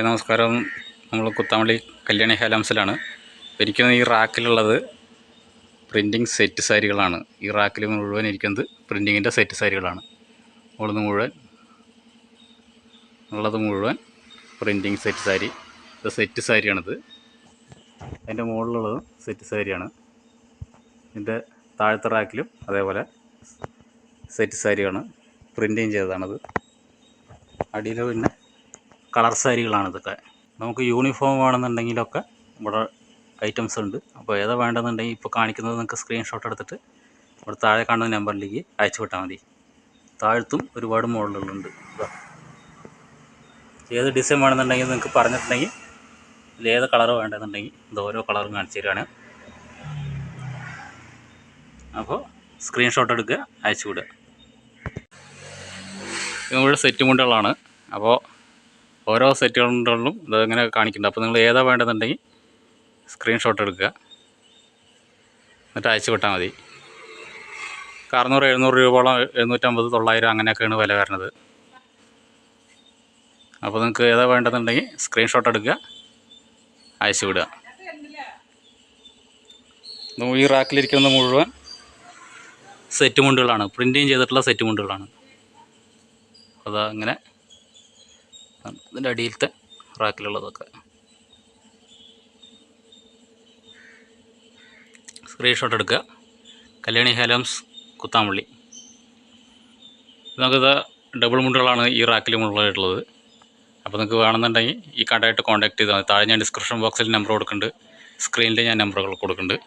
നമസ്കാരം. നമ്മൾ കുത്താമള്ളി കല്യാണി ഹാലാംസിലാണ്. ഇരിക്കുന്ന ഈ റാക്കിലുള്ളത് പ്രിൻറ്റിങ് സെറ്റ് സാരികളാണ്. ഈ റാക്കിൽ മുഴുവൻ ഇരിക്കുന്നത് പ്രിൻറ്റിങ്ങിൻ്റെ സെറ്റ് സാരികളാണ്. ഉള്ളത് മുഴുവൻ പ്രിൻറ്റിങ് സെറ്റ് സാരി. ഇത് സെറ്റ് സാരിയാണിത്. അതിൻ്റെ മുകളിലുള്ളത് സെറ്റ് സാരിയാണ്. ഇതിൻ്റെ താഴത്തെ റാക്കിലും അതേപോലെ സെറ്റ് സാരിയാണ്, പ്രിൻറ്റിങ് ചെയ്തതാണത്. അടിയിൽ പിന്നെ കളർ സാരികളാണ് ഇതൊക്കെ. നമുക്ക് യൂണിഫോം വേണമെന്നുണ്ടെങ്കിലൊക്കെ ഇവിടെ ഐറ്റംസ് ഉണ്ട്. അപ്പോൾ ഏതാ വേണ്ടതെന്നുണ്ടെങ്കിൽ ഇപ്പോൾ കാണിക്കുന്നത് നിങ്ങൾക്ക് സ്ക്രീൻഷോട്ട് എടുത്തിട്ട് ഇവിടെ താഴെ കാണുന്ന നമ്പറിലേക്ക് അയച്ചു വിട്ടാൽ മതി. താഴത്തും ഒരുപാട് മോഡലുകളുണ്ട്. ഏത് ഡിസൈൻ വേണമെന്നുണ്ടെങ്കിൽ നിങ്ങൾക്ക് പറഞ്ഞിട്ടുണ്ടെങ്കിൽ ഏത് കളർ വേണ്ടതെന്നുണ്ടെങ്കിൽ ഇത് ഓരോ കളറും കാണിച്ചു തരികയാണ്. അപ്പോൾ സ്ക്രീൻഷോട്ട് എടുക്കുക, അയച്ചു വിടുക. ഇവിടെ സെറ്റ് മുണ്ടുകളാണ്. അപ്പോൾ ഓരോ സെറ്റുകളിലും ഇതങ്ങനെ കാണിക്കുന്നുണ്ട്. അപ്പോൾ നിങ്ങൾ ഏതാ വേണ്ടതെന്നുണ്ടെങ്കിൽ സ്ക്രീൻഷോട്ട് എടുക്കുക, എന്നിട്ട് അയച്ചു വിട്ടാൽ മതി. 600-700 രൂപയോളം, 750-900 അങ്ങനെയൊക്കെയാണ് വില വരുന്നത്. അപ്പോൾ നിങ്ങൾക്ക് ഏതാ വേണ്ടതെന്നുണ്ടെങ്കിൽ സ്ക്രീൻഷോട്ട് എടുക്കുക, അയച്ചു വിടുക. ഈ റാക്കിലിരിക്കുന്ന മുഴുവൻ സെറ്റ് മുണ്ടുകളാണ്, പ്രിൻറ്റിങ് ചെയ്തിട്ടുള്ള സെറ്റ് മുണ്ടുകളാണ്. അതാ ഇങ്ങനെ ഇതിൻ്റെ അടിയിലത്തെ റാക്കിലുള്ളതൊക്കെ. സ്ക്രീൻഷോട്ട് എടുക്കുക. കല്യാണി ഹാലാംസ്, കുത്താമള്ളി. നമുക്കിത് ഡബിൾ മുണ്ടുകളാണ് ഈ റാക്കിൽ മുഴുവനായിട്ടുള്ളത്. അപ്പോൾ നിങ്ങൾക്ക് വേണമെന്നുണ്ടെങ്കിൽ ഈ കടയായിട്ട് കോൺടാക്ട് ചെയ്താൽ മതി. താഴെ ഞാൻ ഡിസ്ക്രിപ്ഷൻ ബോക്സിൽ നമ്പർ കൊടുക്കുന്നുണ്ട്, സ്ക്രീനിൽ ഞാൻ നമ്പറുകൾ കൊടുക്കുന്നുണ്ട്.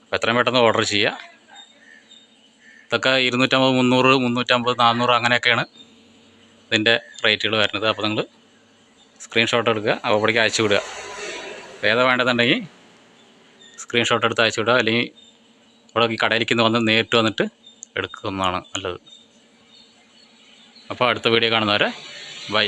അപ്പോൾ എത്രയും പെട്ടെന്ന് ഓർഡർ ചെയ്യുക. ഇതൊക്കെ 250, 300, 350, 400 അങ്ങനെയൊക്കെയാണ് ഇതിൻ്റെ റേറ്റുകൾ വരുന്നത്. അപ്പോൾ നിങ്ങൾ സ്ക്രീൻഷോട്ട് എടുക്കുക, അപ്പോഴേക്ക് അയച്ചു വിടുക. ഏതാ വേണ്ടതുണ്ടെങ്കിൽ സ്ക്രീൻഷോട്ട് എടുത്ത് അയച്ചു വിടുക. അല്ലെങ്കിൽ ഇവിടെ ഈ കടയിലേക്ക് വന്ന് നേരിട്ട് വന്നിട്ട് എടുക്കുന്നതാണ് നല്ലത്. അപ്പോൾ അടുത്ത വീഡിയോ കാണുന്നവരെ ബൈ.